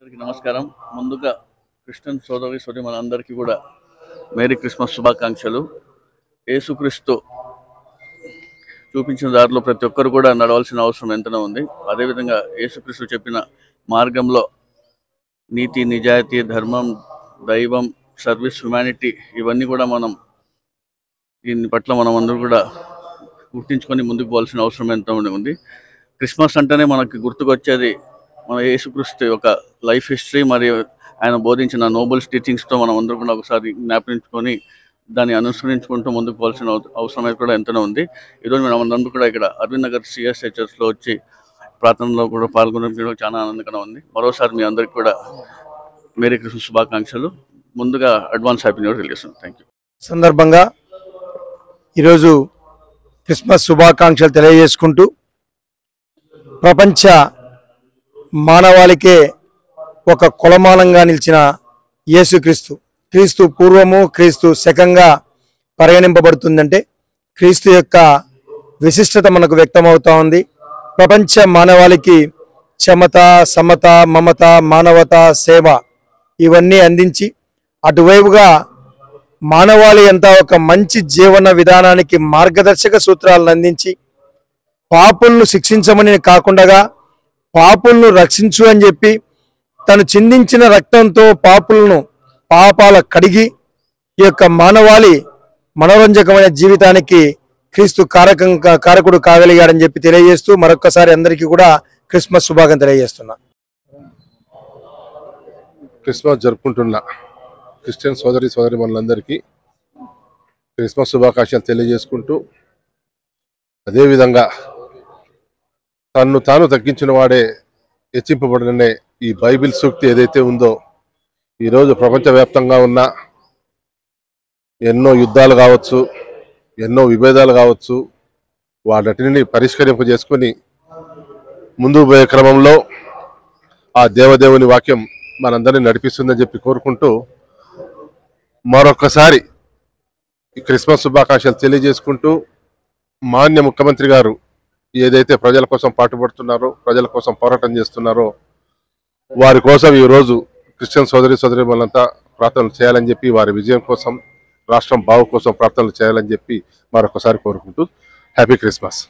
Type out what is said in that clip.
అందరికీ నమస్కారం. ముందుగా క్రిస్టియన్ సోదరి మనందరికీ కూడా మేరీ క్రిస్మస్ శుభాకాంక్షలు. యేసుక్రీస్తు చూపించిన దారిలో ప్రతి ఒక్కరు కూడా నడవాల్సిన అవసరం ఎంతనే ఉంది. అదేవిధంగా యేసుక్రీస్తు చెప్పిన మార్గంలో నీతి, నిజాయితీ, ధర్మం, దైవం, సర్వీస్, హ్యుమానిటీ ఇవన్నీ కూడా దీని పట్ల మనం అందరూ కూడా గుర్తించుకొని ముందుకు పోవాల్సిన అవసరం ఎంత ఉంది. క్రిస్మస్ అంటేనే మనకి గుర్తుకొచ్చేది మన యేసుక్రీస్తు యొక్క లైఫ్ హిస్టరీ మరియు ఆయన బోధించిన నోబెల్స్ టీచింగ్స్తో మనం అందరూ కూడా ఒకసారి జ్ఞాపించుకొని దాన్ని అనుసరించుకుంటూ ముందుకు పోవాల్సిన అవసరం అయితే కూడా ఎంతనే ఉంది. ఈరోజు మనం అందరూ కూడా ఇక్కడ అరవింద్ నగర్ సిఎస్ఐ చర్చ్లో వచ్చి ప్రార్థనలో కూడా పాల్గొనడం చాలా ఆనందంగా ఉంది. మరోసారి మీ అందరికీ కూడా మేరీ క్రిస్మస్ శుభాకాంక్షలు. ముందుగా అడ్వాన్స్ హ్యాపీ న్యూ ఇయర్ తెలియజేస్తున్నాను. Thank you. సందర్భంగా ఈరోజు క్రిస్మస్ శుభాకాంక్షలు తెలియజేసుకుంటూ ప్రపంచ మానవాళికే ఒక కొలమానంగా నిలిచిన క్రీస్తు పూర్వము, క్రీస్తు శకంగా పరిగణింపబడుతుందంటే క్రీస్తు యొక్క విశిష్టత మనకు వ్యక్తమవుతా ఉంది. ప్రపంచ మానవాళికి క్షమత, సమత, మమత, మానవత, సేవ ఇవన్నీ అందించి అటువైపుగా మానవాళి అంతా ఒక మంచి జీవన విధానానికి మార్గదర్శక సూత్రాలను అందించి పాపులను శిక్షించమని కాకుండా పాపులను రక్షించు అని చెప్పి తను చిందించిన రక్తంతో పాపాల కడిగి ఈ యొక్క మానవాళి మనోరంజకమైన జీవితానికి క్రీస్తు కారకుడు కాగలిగాడని చెప్పి తెలియజేస్తూ మరొక్కసారి అందరికీ కూడా క్రిస్మస్ శుభాకాంక్షలు తెలియజేస్తున్నా. క్రిస్మస్ జరుపుకుంటున్న క్రిస్టియన్ సోదరి మనందరికీ క్రిస్మస్ శుభాకాంక్షలు తెలియజేసుకుంటూ అదేవిధంగా తన్ను తాను తగ్గించిన వాడే హెచ్చింపబడనే ఈ బైబిల్ సూక్తి ఏదైతే ఉందో ఈరోజు ప్రపంచవ్యాప్తంగా ఉన్న ఎన్నో యుద్ధాలు కావచ్చు, ఎన్నో విభేదాలు కావచ్చు, వాటిని పరిష్కరింపజేసుకొని ముందుకు పోయే క్రమంలో ఆ దేవదేవుని వాక్యం మనందరినీ నడిపిస్తుందని చెప్పి కోరుకుంటూ మరొకసారి ఈ క్రిస్మస్ శుభాకాంక్షలు తెలియజేసుకుంటూ మాన్య ముఖ్యమంత్రి గారు ఏదైతే ప్రజల కోసం పాటుపడుతున్నారో, ప్రజల కోసం పోరాటం చేస్తున్నారో వారి కోసం ఈరోజు క్రిస్టియన్ సోదరి వాళ్ళంతా ప్రార్థనలు చేయాలని చెప్పి, వారి విజయం కోసం, రాష్ట్రం బాగు కోసం ప్రార్థనలు చేయాలని చెప్పి మరొకసారి కోరుకుంటూ హ్యాపీ క్రిస్మస్.